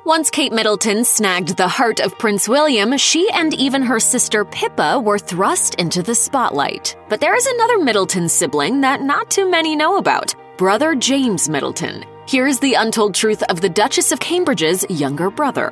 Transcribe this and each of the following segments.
Once Kate Middleton snagged the heart of Prince William, she and even her sister Pippa were thrust into the spotlight. But there is another Middleton sibling that not too many know about, brother James Middleton. Here's the untold truth of the Duchess of Cambridge's younger brother.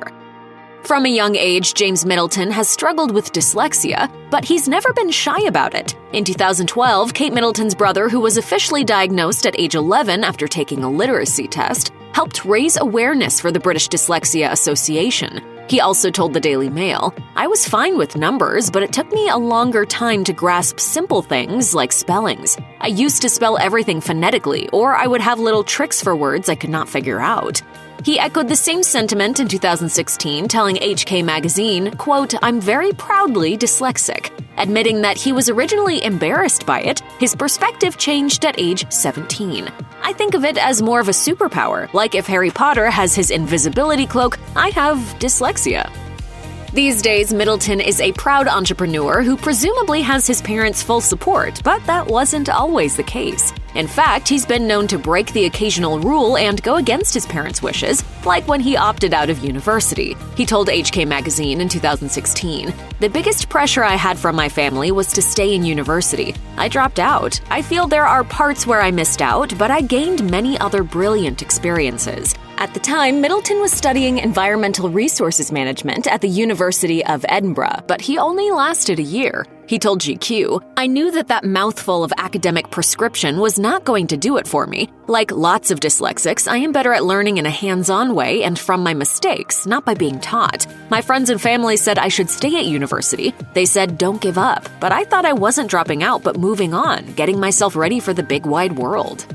From a young age, James Middleton has struggled with dyslexia, but he's never been shy about it. In 2012, Kate Middleton's brother, who was officially diagnosed at age 11 after taking a literacy test, helped raise awareness for the British Dyslexia Association. He also told the Daily Mail, "I was fine with numbers, but it took me a longer time to grasp simple things like spellings. I used to spell everything phonetically, or I would have little tricks for words I could not figure out." He echoed the same sentiment in 2016, telling HK Magazine, quote, "I'm very proudly dyslexic." Admitting that he was originally embarrassed by it, his perspective changed at age 17. "I think of it as more of a superpower, like if Harry Potter has his invisibility cloak, I have dyslexia." These days, Middleton is a proud entrepreneur who presumably has his parents' full support, but that wasn't always the case. In fact, he's been known to break the occasional rule and go against his parents' wishes, like when he opted out of university. He told HK Magazine in 2016, "The biggest pressure I had from my family was to stay in university. I dropped out. I feel there are parts where I missed out, but I gained many other brilliant experiences." At the time, Middleton was studying environmental resources management at the University of Edinburgh, but he only lasted a year. He told GQ, "I knew that mouthful of academic prescription was not going to do it for me. Like lots of dyslexics, I am better at learning in a hands-on way and from my mistakes, not by being taught. My friends and family said I should stay at university. They said don't give up, but I thought I wasn't dropping out but moving on, getting myself ready for the big wide world."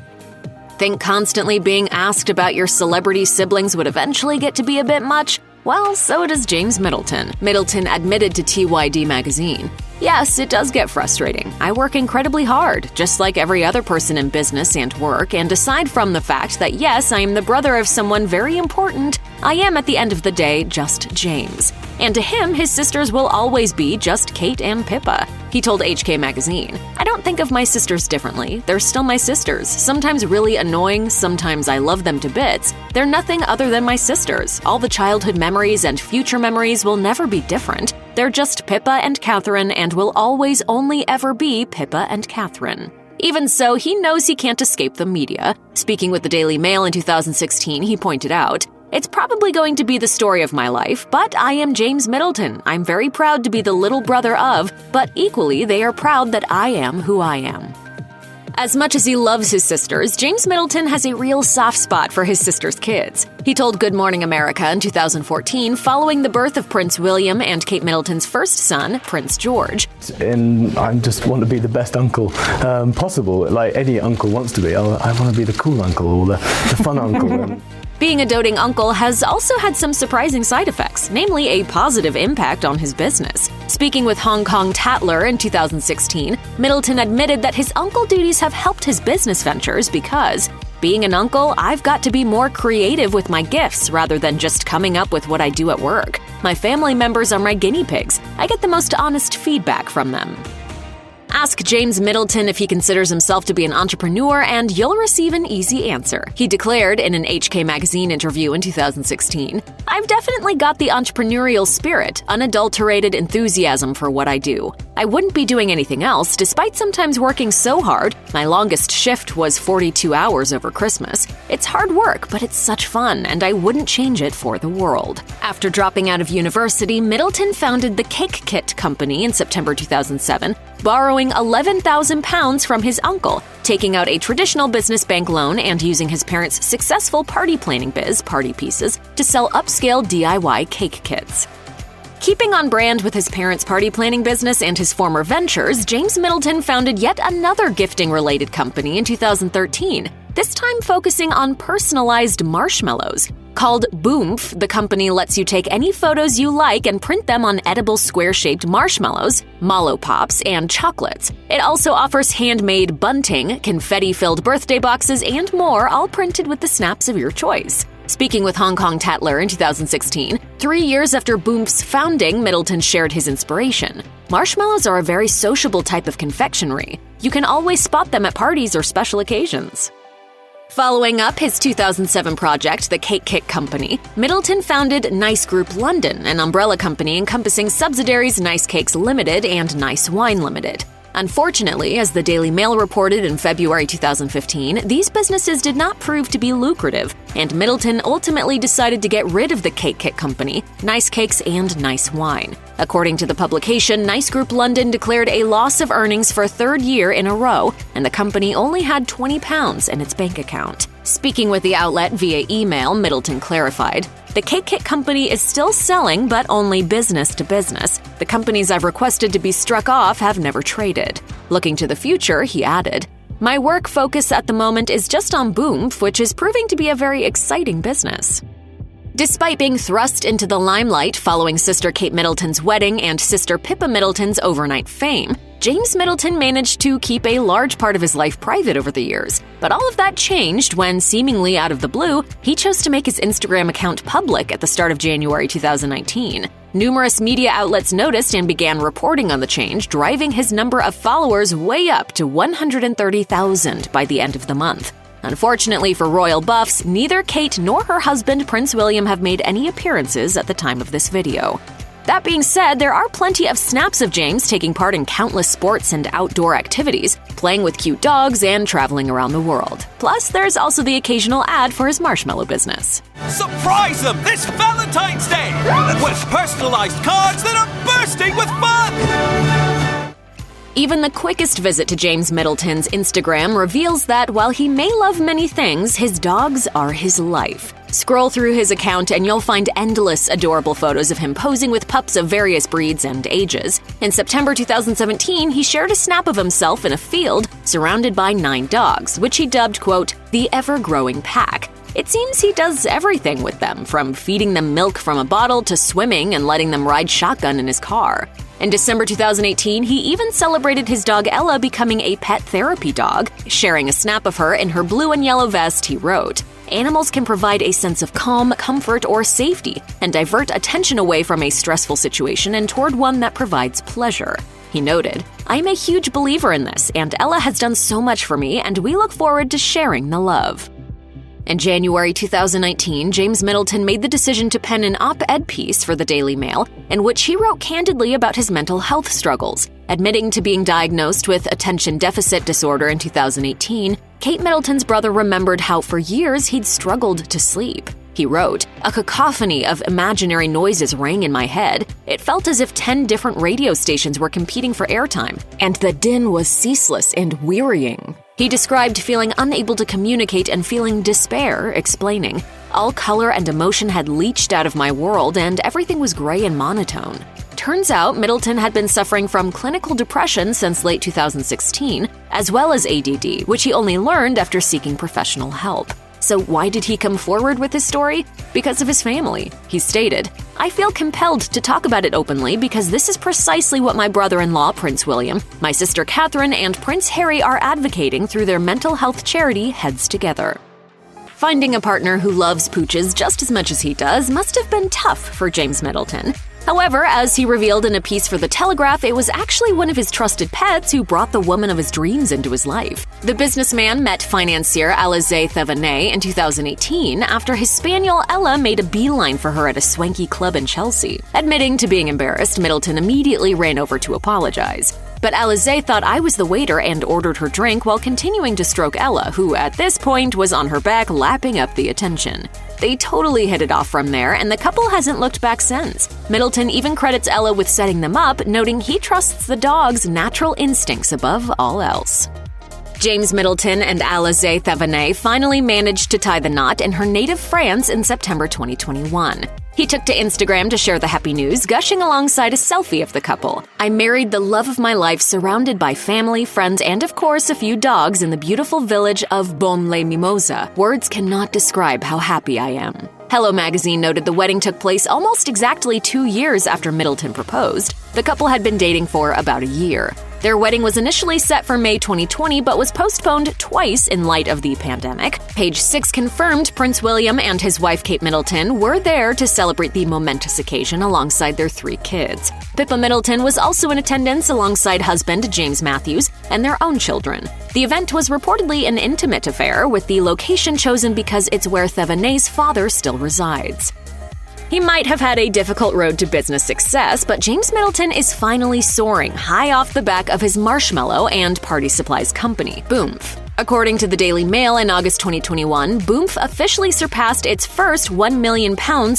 Think constantly being asked about your celebrity siblings would eventually get to be a bit much? Well, so does James Middleton. Middleton admitted to TYD Magazine, "Yes, it does get frustrating. I work incredibly hard, just like every other person in business and work, and aside from the fact that yes, I am the brother of someone very important, I am at the end of the day just James. And to him, his sisters will always be just Kate and Pippa." He told HK Magazine, "I don't think of my sisters differently. They're still my sisters, sometimes really annoying, sometimes I love them to bits. They're nothing other than my sisters. All the childhood memories and future memories will never be different. They're just Pippa and Catherine and will always only ever be Pippa and Catherine." Even so, he knows he can't escape the media. Speaking with the Daily Mail in 2016, he pointed out, "It's probably going to be the story of my life, but I am James Middleton. I'm very proud to be the little brother of, but equally they are proud that I am who I am." As much as he loves his sisters, James Middleton has a real soft spot for his sister's kids. He told Good Morning America in 2014, following the birth of Prince William and Kate Middleton's first son, Prince George. And I just want to be the best uncle possible, like any uncle wants to be. I want to be the cool uncle or the fun uncle. Being a doting uncle has also had some surprising side effects, namely a positive impact on his business. Speaking with Hong Kong Tatler in 2016, Middleton admitted that his uncle duties have helped his business ventures because, "Being an uncle, I've got to be more creative with my gifts rather than just coming up with what I do at work. My family members are my guinea pigs. I get the most honest feedback from them." Ask James Middleton if he considers himself to be an entrepreneur, and you'll receive an easy answer. He declared in an HK Magazine interview in 2016, "I've definitely got the entrepreneurial spirit, unadulterated enthusiasm for what I do. I wouldn't be doing anything else, despite sometimes working so hard. My longest shift was 42 hours over Christmas. It's hard work, but it's such fun, and I wouldn't change it for the world." After dropping out of university, Middleton founded the Cake Kit Company in September 2007, borrowing £11,000 from his uncle, taking out a traditional business bank loan and using his parents' successful party planning biz, Party Pieces, to sell upscale DIY cake kits. Keeping on brand with his parents' party planning business and his former ventures, James Middleton founded yet another gifting-related company in 2013, this time focusing on personalized marshmallows. Called Boomf, the company lets you take any photos you like and print them on edible square-shaped marshmallows, mallow pops, and chocolates. It also offers handmade bunting, confetti-filled birthday boxes, and more, all printed with the snaps of your choice. Speaking with Hong Kong Tatler in 2016, 3 years after Boomf's founding, Middleton shared his inspiration. "Marshmallows are a very sociable type of confectionery. You can always spot them at parties or special occasions." Following up his 2007 project, the Cake Kit Company, Middleton founded Nice Group London, an umbrella company encompassing subsidiaries Nice Cakes Limited and Nice Wine Limited. Unfortunately, as the Daily Mail reported in February 2015, these businesses did not prove to be lucrative, and Middleton ultimately decided to get rid of the Cake Kit Company, Nice Cakes, and Nice Wine. According to the publication, Nice Group London declared a loss of earnings for a third year in a row, and the company only had £20 in its bank account. Speaking with the outlet via email, Middleton clarified, "The Cake Kit Company is still selling, but only business to business. The companies I've requested to be struck off have never traded." Looking to the future, he added, "My work focus at the moment is just on Boomf, which is proving to be a very exciting business." Despite being thrust into the limelight following sister Kate Middleton's wedding and sister Pippa Middleton's overnight fame, James Middleton managed to keep a large part of his life private over the years. But all of that changed when, seemingly out of the blue, he chose to make his Instagram account public at the start of January 2019. Numerous media outlets noticed and began reporting on the change, driving his number of followers way up to 130,000 by the end of the month. Unfortunately for royal buffs, neither Kate nor her husband Prince William have made any appearances at the time of this video. That being said, there are plenty of snaps of James taking part in countless sports and outdoor activities, playing with cute dogs, and traveling around the world. Plus, there's also the occasional ad for his Marshmallow business. Surprise them this Valentine's Day with personalized cards that are bursting with fun! Even the quickest visit to James Middleton's Instagram reveals that while he may love many things, his dogs are his life. Scroll through his account and you'll find endless adorable photos of him posing with pups of various breeds and ages. In September 2017, he shared a snap of himself in a field surrounded by 9 dogs, which he dubbed, quote, "the ever-growing pack." It seems he does everything with them, from feeding them milk from a bottle to swimming and letting them ride shotgun in his car. In December 2018, he even celebrated his dog Ella becoming a pet therapy dog. Sharing a snap of her in her blue and yellow vest, he wrote, "Animals can provide a sense of calm, comfort, or safety, and divert attention away from a stressful situation and toward one that provides pleasure." He noted, "I'm a huge believer in this, and Ella has done so much for me, and we look forward to sharing the love." In January 2019, James Middleton made the decision to pen an op-ed piece for the Daily Mail in which he wrote candidly about his mental health struggles. Admitting to being diagnosed with attention deficit disorder in 2018, Kate Middleton's brother remembered how for years he'd struggled to sleep. He wrote, "A cacophony of imaginary noises rang in my head. It felt as if 10 different radio stations were competing for airtime, and the din was ceaseless and wearying." He described feeling unable to communicate and feeling despair, explaining, "All color and emotion had leached out of my world and everything was gray and monotone." Turns out Middleton had been suffering from clinical depression since late 2016, as well as ADD, which he only learned after seeking professional help. So why did he come forward with his story? Because of his family. He stated, "I feel compelled to talk about it openly because this is precisely what my brother-in-law, Prince William, my sister Catherine, and Prince Harry are advocating through their mental health charity Heads Together." Finding a partner who loves pooches just as much as he does must have been tough for James Middleton. However, as he revealed in a piece for The Telegraph, it was actually one of his trusted pets who brought the woman of his dreams into his life. The businessman met financier Alizé Thévenet in 2018 after his spaniel Ella made a beeline for her at a swanky club in Chelsea. Admitting to being embarrassed, Middleton immediately ran over to apologize. But Alizé thought I was the waiter and ordered her drink while continuing to stroke Ella, who at this point was on her back lapping up the attention. They totally hit it off from there, and the couple hasn't looked back since. Middleton even credits Ella with setting them up, noting he trusts the dog's natural instincts above all else. James Middleton and Alizé Thévenet finally managed to tie the knot in her native France in September 2021. He took to Instagram to share the happy news, gushing alongside a selfie of the couple. "I married the love of my life, surrounded by family, friends, and of course a few dogs in the beautiful village of Bonne-les-Mimosas. Words cannot describe how happy I am." Hello Magazine noted the wedding took place almost exactly 2 years after Middleton proposed. The couple had been dating for about a year. Their wedding was initially set for May 2020 but was postponed twice in light of the pandemic. Page 6 confirmed Prince William and his wife Kate Middleton were there to celebrate the momentous occasion alongside their 3 kids. Pippa Middleton was also in attendance alongside husband James Matthews, and their own children. The event was reportedly an intimate affair, with the location chosen because it's where Thevenet's father still resides. He might have had a difficult road to business success, but James Middleton is finally soaring high off the back of his Marshmallow and party supplies company, Boomf. According to the Daily Mail in August 2021, Boomf officially surpassed its first £1 million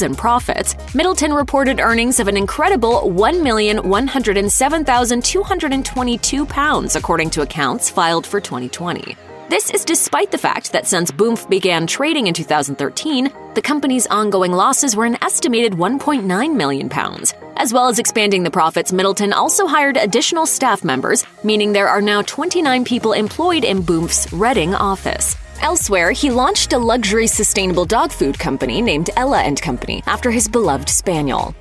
in profits. Middleton reported earnings of an incredible £1,107,222, according to accounts filed for 2020. This is despite the fact that since Boomf began trading in 2013, the company's ongoing losses were an estimated £1.9 million. As well as expanding the profits, Middleton also hired additional staff members, meaning there are now 29 people employed in Boomf's Reading office. Elsewhere, he launched a luxury sustainable dog food company named Ella & Company after his beloved spaniel.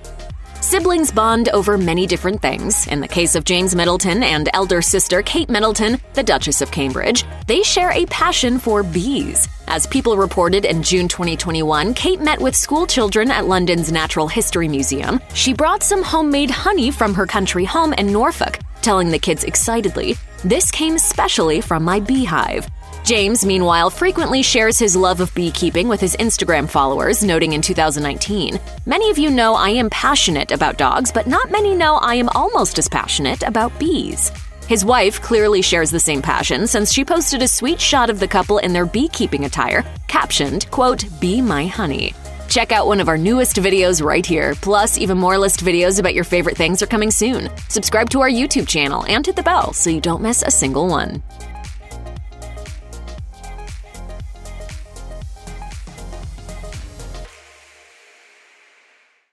Siblings bond over many different things. In the case of James Middleton and elder sister Kate Middleton, the Duchess of Cambridge, they share a passion for bees. As People reported in June 2021, Kate met with school children at London's Natural History Museum. She brought some homemade honey from her country home in Norfolk, telling the kids excitedly, "This came specially from my beehive." James, meanwhile, frequently shares his love of beekeeping with his Instagram followers, noting in 2019, "Many of you know I am passionate about dogs, but not many know I am almost as passionate about bees." His wife clearly shares the same passion, since she posted a sweet shot of the couple in their beekeeping attire, captioned, quote, "Be my honey." Check out one of our newest videos right here. Plus, even more list videos about your favorite things are coming soon. Subscribe to our YouTube channel and hit the bell so you don't miss a single one.